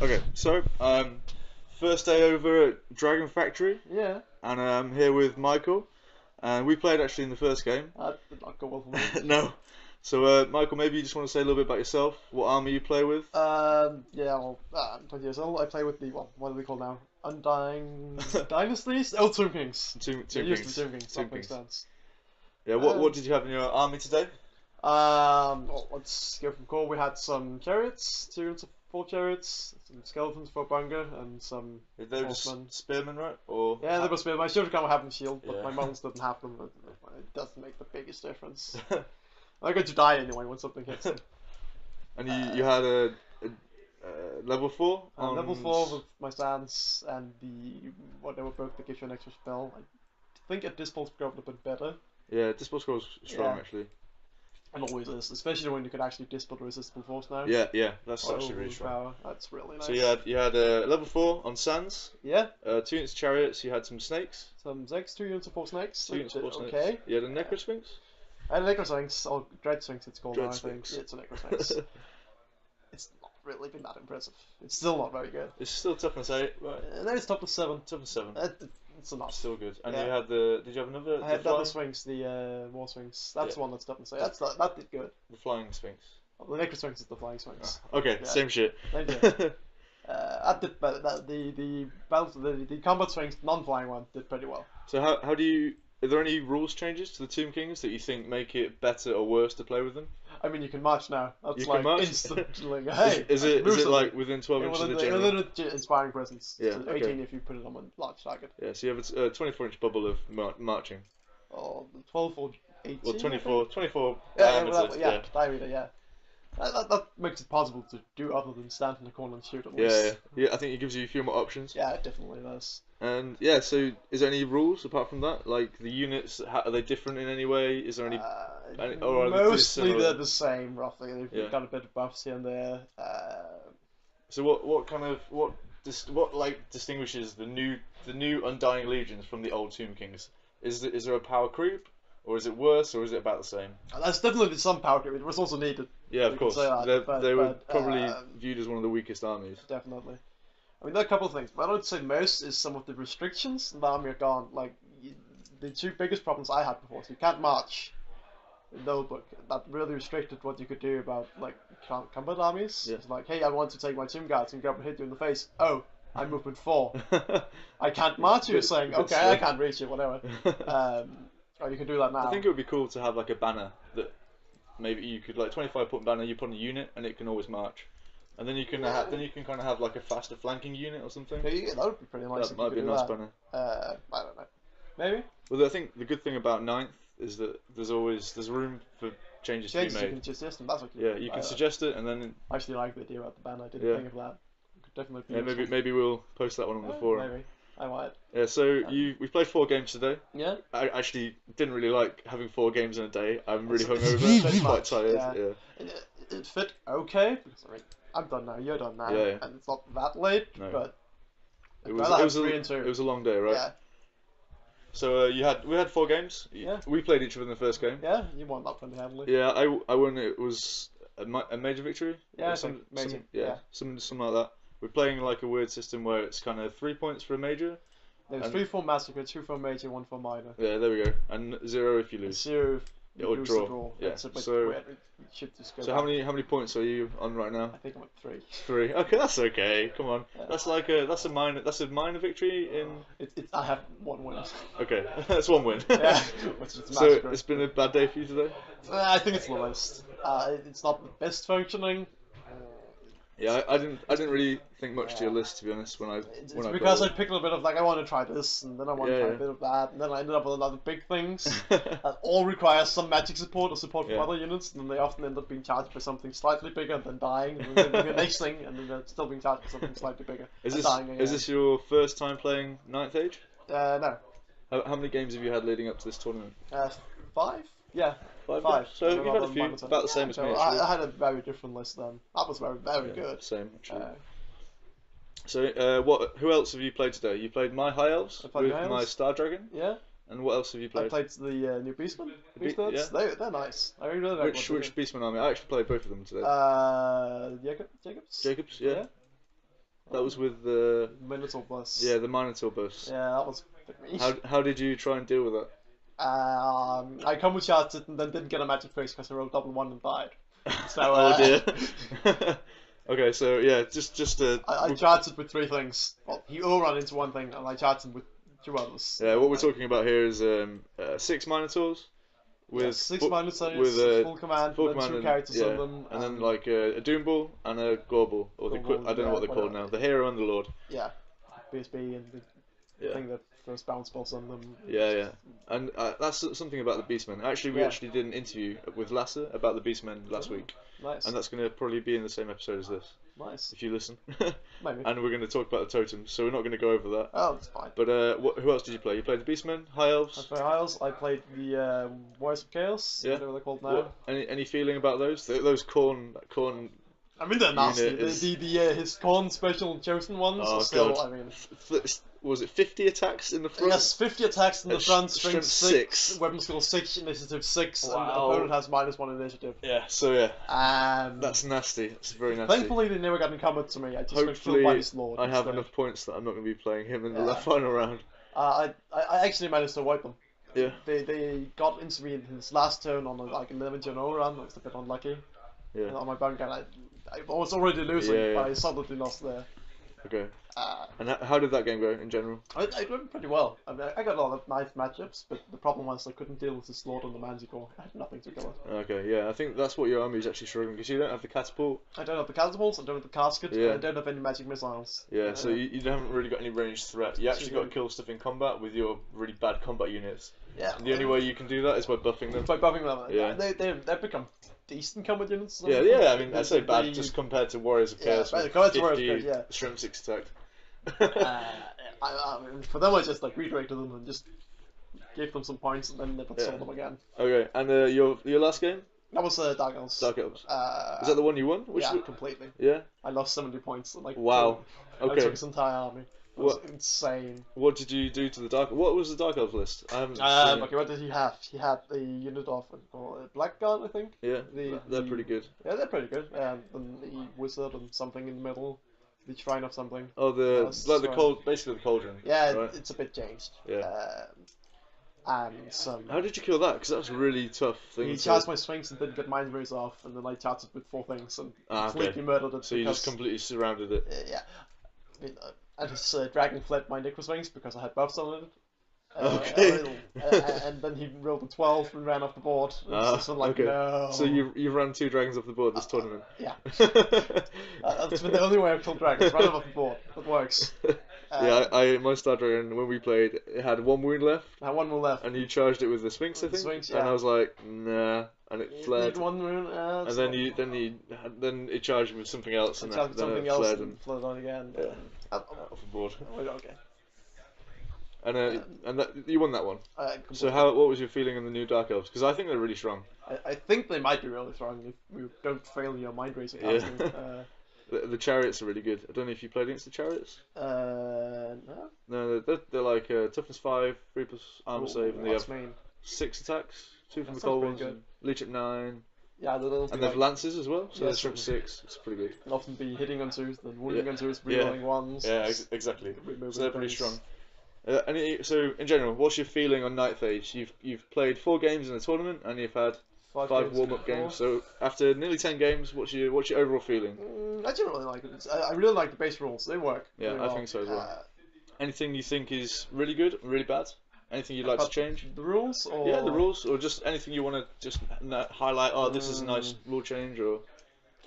Okay, so first day over at Dragon Factory, Yeah, and I'm here with Michael, and we played actually in the first game. that did not go well for me. No. So Michael, maybe you just want to say a little bit about yourself, what army you play with. Yeah, well, I'm 20 years old. I play with the, what do we call now? Undying Dynasties? Oh, Tomb Kings. Tomb It used to be Kings. Tomb Kings, Tomb that makes Kings. sense. Yeah. What did you have in your army today? Well, let's go from core. We had some chariots, 2 to 4 chariots, some skeletons for a bunker, and some They were just horsemen. spearmen, right? Or Yeah, they must be. My shield come have them shield, but Yeah. my models didn't have them. But it doesn't make the biggest difference. I'm going to die anyway when something hits them. And you had a level 4 on Level 4 with my stance and the whatever book that gives you an extra spell. I think at this point probably a bit better. Yeah, Dispel Scroll's strong Yeah. actually. It always is, especially when you can actually dispel resistible force now. Yeah, that's Or actually really strong. overpower. That's really nice. So you had level 4 on Sands, Yeah, 2 units of chariots. You had some snakes, some Zex, 2 units of 4 snakes. 2 units of 4 snakes. Okay. You had a Necro Sphinx. And a Necrosphinx, or Dread Sphinx it's called Dread now, I think. Sphinx. Yeah, it's a Necrosphinx. It's not really been that impressive. It's still not very good. It's still toughness 8, right? And then it's top of 7. Toughness 7. It's enough. Still good. And Yeah. you had did you have another? I had the double flying, Sphinx, the War Sphinx. That's Yeah. the one that's tough to say. That did good. the flying Sphinx. The Necrosphinx is the Flying Sphinx. Okay, Yeah. same shit. Thank you. That did better. The combat Sphinx, non-flying one, did pretty well. So how do you? Are there any rules changes to the Tomb Kings that you think make it better or worse to play with them? I mean, you can march now. That's You can like march? instantly. Hey, Is it lose something. like within 12 inches of the general? within an inspiring presence. Yeah, So okay. 18 if you put it on a large target. Yeah, so you have a 24-inch bubble of marching. Or 12 or 18. Well, I 24 think. 24 Yeah, diameter. yeah, diameter, yeah. That makes it possible to do other than stand in the corner and shoot at Yeah, least. yeah. I think it gives you a few more options. Yeah, it definitely does. And yeah, so is there any rules apart from that? Like the units, are they different in any way? Is there any? or are they pretty Mostly similar? they're the same, roughly. They've Yeah. got a bit of buffs here and there. So what kind of what distinguishes the new Undying Legions from the old Tomb Kings? Is there a power creep, or is it worse, or is it about the same? There's definitely some power creep. It was also needed. Yeah, You of can course. say that, They were but, probably viewed as one of the weakest armies. Definitely. I mean, there are a couple of things, but I would say most is some of the restrictions in the army are gone. Like, the 2 biggest problems I had before, so you can't march in the old book. That really restricted what you could do about, like, combat armies. Yeah. It's like, hey, I want to take my tomb guards and go up and hit you in the face. Oh, I'm movement 4. I can't march you, Bit- saying, bit okay, slow. I can't reach you, whatever. Or you can do that now. I think it would be cool to have like a banner that maybe you could like 25-point banner. You put on a unit and it can always march, and then you can kind of have like a faster flanking unit or something. Yeah, that would be pretty nice. That if might you be a could do nice that. banner. I don't know. Maybe? Well, I think the good thing about 9th is that there's room for changes to Changes be you made. can suggest, and that's what Yeah, you can suggest it, and then I actually like the idea about the banner. I didn't Yeah. think of that. Could definitely be yeah, useful. maybe we'll post that one on the forum. Maybe. I might. Yeah, so we played 4 games today. Yeah? I actually didn't really like having 4 games in a day. I'm really It's hungover, pretty quite much, tired. yeah. Yeah. It fit okay, because I mean, I'm done now, you're done now, Yeah. and it's not that late, No. but It I'd was rather it have was 3 and 2. it was a long day, right? Yeah, So we had 4 games. Yeah. We played each other in the first game. yeah, you won that pretty handily. Yeah, I won. It was a major victory. Yeah, Or I think major, yeah, yeah. something like that. We're playing like a weird system where it's kind of 3 points for a major. There's And- 3 for massacre, 2 for major, 1 for minor. Yeah, there we go. And 0 if you And lose. 0 if Yeah, you or lose draw. the draw. Yeah, That's a bit so- weird. It should just go So back. how many points are you on right now? I think I'm at 3. 3. Okay, that's okay. Come on. Yeah. That's a minor victory in. I have 1 win. Okay, that's 1 win. Yeah, which is So massacre. it's been a bad day for you today. I think it's the lowest. It's not the best functioning. Yeah, I didn't really think much to your list, to be honest, when I It's when I because I played picked a bit of like I want to try this, and then I want to Yeah, try yeah. a bit of that, and then I ended up with a lot of big things it. that all require some magic support or support from Yeah. other units, and then they often end up being charged for something slightly bigger, and then dying, and then the next thing, and then they're still being charged for something slightly bigger. Is and this dying again. is this your first time playing Ninth Age? No. How many games have you had leading up to this tournament? 5? Yeah. 5. Five. So you've had a Rather few, than about the same as so me I actually. had a very different list then. That was very Yeah, good. Same actually. Uh, So who else have you played today? You played my High Elves I played with my my Elves. Star Dragon, yeah. and what else have you I played? played the new Beastmen. The Be- Beastmen, they're nice. I really like Which what they Beastman army? I actually played both of them today. do. Jacobs? Jacobs, yeah. That was with the Minotaur bus. the Minotaur bus. Yeah, that was a bit me. How did you try and deal with that? I combo charged it and then didn't get a magic face because I rolled double one and died. So, oh dear. Okay, so yeah, just I charged it with 3 things. Well, he all ran into one thing, and I charged him with 2 others. yeah. What we're talking about here is 6 Minotaurs with 6 Minotaurs with full command, full and then command 2 characters on yeah, them, and then like a Doom Ball and a Gore Ball, or Gore Ball, I don't know what they're called now. The Hero and the Lord. yeah, BSB and the thing that throws bounce balls on them. Yeah. And that's something about the Beastmen. Actually, we actually did an interview with Lasse about the Beastmen last week. Nice. And that's going to probably be in the same episode as this. Nice. If you listen. Maybe. And we're going to talk about the totems, so we're not going to go over that. Oh, that's fine. But who else did you play? You played the Beastmen, High Elves. I played High Elves. I played the Warriors of Chaos. Yeah. Whatever they're called now. Any feeling about those? Those corn. I mean, they're nasty. Is... His corn special chosen ones are still. God. I mean, was it 50 attacks in the front? Yes, 50 attacks in the front, strength 6, 6, weapon skill 6, initiative 6, wow. and the opponent has -1 initiative. Yeah, so yeah. That's nasty. It's very nasty. Thankfully, they never got in combat to me. I just got killed by his lord. I have enough points that I'm not going to be playing him in the final round. I actually managed to avoid them. Yeah. They got into me in his last turn on like 11 turn overrun. I was a bit unlucky. Yeah. And on my bunk, and I was already losing, but I solidly lost there. Okay. And how did that game go in general? I went pretty well. I mean, I got a lot of nice matchups, but the problem was I couldn't deal with his Lord on the Manticore. I had nothing to kill it. Okay, yeah, I think that's what your army is actually struggling, because you don't have the catapult. I don't have the catapults, I don't have the casket, and I don't have any magic missiles. Yeah, so you haven't really got any ranged threat. You actually got to kill stuff in combat with your really bad combat units. Yeah. And the only way you can do that is by buffing them. By buffing them. Yeah. They've become decent combat units. Yeah, I mean, I'd say bad just compared to Warriors of Chaos. Yeah, compared to Warriors of Chaos, Shrimp 6 attack. I mean, for them, I just like redirected them and just gave them some points and then never saw them again. Okay, and your last game? That was Dark Elves. Dark Elves. Is that the one you won? Completely. Yeah. I lost 70 points. Like, wow. Okay. I took his entire army. It was insane. What did you do to the Dark? What was the Dark Elves list? I haven't seen okay, what did he have? He had the unit of Blackguard, I think. Yeah. They're pretty good. Yeah, they're pretty good. And then the wizard and something in the middle. The shrine of something. Oh, basically the cauldron. Yeah, right? It's a bit changed. Yeah. And some. How did you kill that? Because that was a really tough thing. He charged my Sphinx and didn't get mind rays off, and then I charged it with 4 things and completely murdered it. So you just completely surrounded it. Yeah. I mean, and his dragon fled my Necro Sphinx because I had buffs on it. Okay. And then he rolled a 12 and ran off the board. Okay. No. So you ran 2 dragons off the board this tournament. Yeah. That's been the only way I've killed dragons. Run them off the board. That works. My Star Dragon, when we played, it had 1 wound left. I had 1 wound left. And you charged it with the Sphinx, I think. Sphinx, And I was like, nah. And it fled. 1 wound. And then it charged with something else, and then it fled and fled on again. Off the board. Okay. And you won that one. So what was your feeling on the new Dark Elves? Because I think they're really strong. I think they might be really strong if we don't fail your mind racing. Yeah. The chariots are really good. I don't know if you played against the chariots. No. No, they're like toughness 5, 3+ armor save, and they have 6 attacks, 2 from the cold ones, and leech at 9. Yeah, and they have lances as well, so they're from 6. It's pretty good. Can often be hitting on 2s, then wounding on 2s, rerolling 1s. Yeah, exactly. So they're pretty strong. So in general, what's your feeling on Night Phage? You've played 4 games in the tournament and you've had 5 warm-up games. So after nearly 10 games, what's your overall feeling? I generally like it. I really like the base rules. They work. Yeah, I think so as well. Anything you think is really good, really bad? Anything you'd like to change? The rules, or the rules, or just anything you want to just highlight. Oh, this is a nice rule change, or.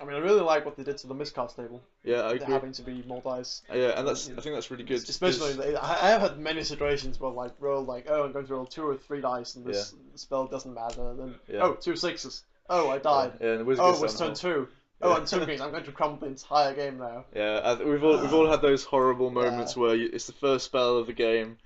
I mean, I really like what they did to the miscast table. Yeah, I agree. Having to be more dice. Yeah, and I think that's really good. Especially, I have had many situations where I'm going to roll 2 or 3 dice, and this spell doesn't matter. And then 2 6s. Oh, I died. Yeah, and the wizard it's turn 2. Oh, and 2 games. I'm going to crumble the entire game now. Yeah, we've all had those horrible moments where it's the first spell of the game,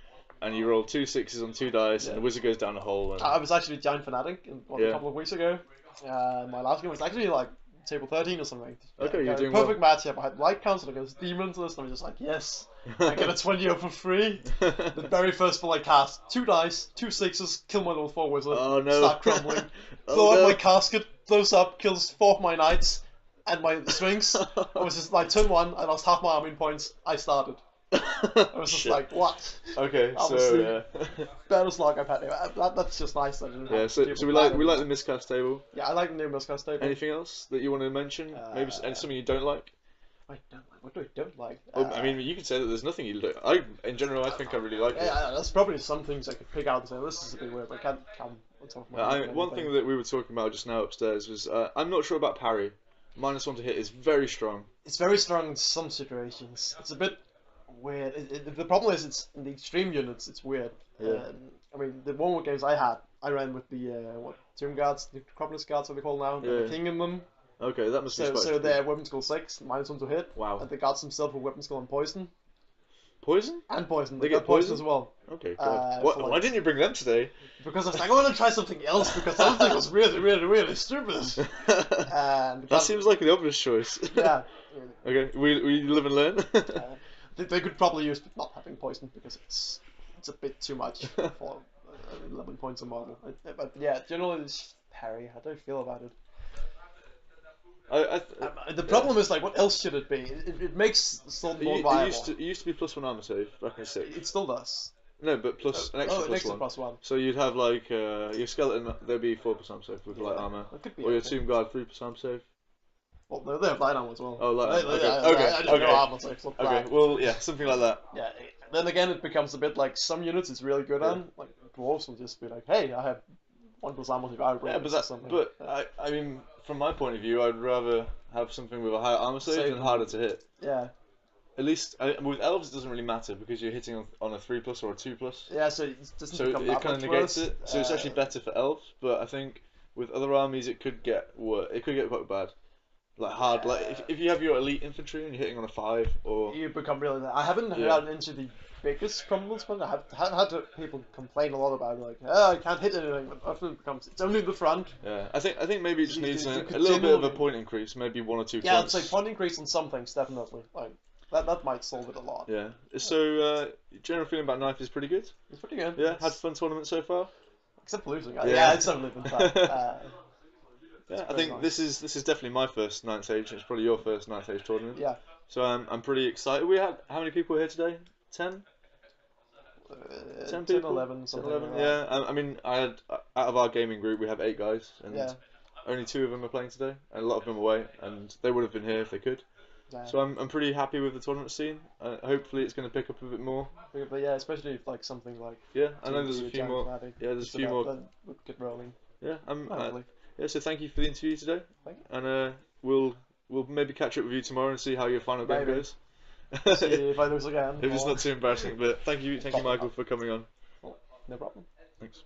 and you roll 2 6s on 2 dice, and the wizard goes down a hole. And... I was actually Giant Fanatic a couple of weeks ago. My last game was actually like table 13 or something. Okay, you're doing perfect matchup. I had Light Council against Demons list, and I was just like, yes, I get a 20 for free. The very first spell I cast, 2 dice, 2 6s, kill my level 4 wizard, oh, no. start crumbling, blow up my casket, blows up, kills 4 of my knights, and my swings. I was just like turn 1, I lost half my army points. I started. I was just like, what? Okay, Obviously, so baddest luck I've had. That's just nice. That I didn't yeah, have so to deal we with like that. the miscast table. Yeah, I like the new miscast table. Anything else that you want to mention? Maybe something you don't like. I don't like. What do I don't like? Well, I mean, you can say that there's nothing you don't. In general, I think I really like it. Yeah, there's probably some things I could pick out and say this is a bit weird, but I can't come on top of my head. One thing that we were talking about just now upstairs was I'm not sure about parry. -1 to hit is very strong. It's very strong in some situations. It's a bit weird. The problem is it's in the extreme units. It's weird. Yeah. I mean, the one games I had, I ran with the Tomb Guards, the Acropolis Guards, what they call now, Yeah. the King in them. Okay, that must be spicy. So they're weapon skill 6, -1 to hit. Wow. And the guards themselves with weapon skill and poison. Poison? And poison. They They get got poison poison as well. Okay, God. for Why didn't you bring them today? Because I was like, I want to try something else because something was really, really, really stupid. And That seems like the obvious choice. yeah. Okay, we live and learn. They could probably use not having poison because it's a bit too much for 11 points a model. But yeah, generally it's Harry. How do I feel about it? The problem is like, what else should it be? It makes the sword more viable. It used to be +1 armor save back in 6. It still does. No, but plus an extra an extra +1. +1. So you'd have like your skeleton, there'd be 4% armor save with light armor, That could be or your okay. Tomb Guard 3% armor save. Well, they have light armor as well. Oh, light armor. Okay, I don't know armor save. Okay, well, yeah, something like that. Yeah. Then again, it becomes a bit like some units it's really good on. Like dwarves will just be like, hey, I have 1+ armor save. I mean, from my point of view, I'd rather have something with a higher armor save than harder to hit. Yeah. At least with elves, it doesn't really matter because you're hitting on a 3+ or a 2+. Yeah, so it doesn't So become it that kind much of negates worse. it. So it's actually better for elves, but I think with other armies, it could get worse. It could get quite bad. Like hard, like if you have your elite infantry and you're hitting on a 5 or you become really. I haven't gotten into the biggest problems, but I have had people complain a lot about it, like, oh, I can't hit anything. But often it becomes it's only the front. yeah. I think maybe it just needs you a could little bit of a generally- point increase, maybe 1 or 2 Yeah, I'd points. say point increase on some things definitely. Like that might solve it a lot. Yeah. So general feeling about Knife is pretty good. It's pretty good. Yeah. Had a fun tournament so far. Except for losing. Yeah. Yeah, it's definitely been fun. Yeah, I very think nice. this is definitely my first 9th Age. It's probably your first 9th Age tournament. Yeah. So I'm pretty excited. We had how many people here today? 10? 10 people? 11, something 11, like yeah. that. I mean, I had out of our gaming group, we have 8 guys, and Yeah. only 2 of them are playing today, and a lot of them are away, and they would have been here if they could. Yeah. So I'm pretty happy with the tournament scene. Hopefully, it's going to pick up a bit more. But yeah, especially if like something like. Yeah, I know there's a few more. Dramatic, Yeah, there's a so few more. that would get rolling. Yeah, Hopefully. yeah. So thank you for the interview today, Thank and we'll maybe catch up with you tomorrow and see how your final game Maybe. goes. See if I lose again. If it's or- not too embarrassing, but thank you, Michael, for coming on. No problem. Thanks.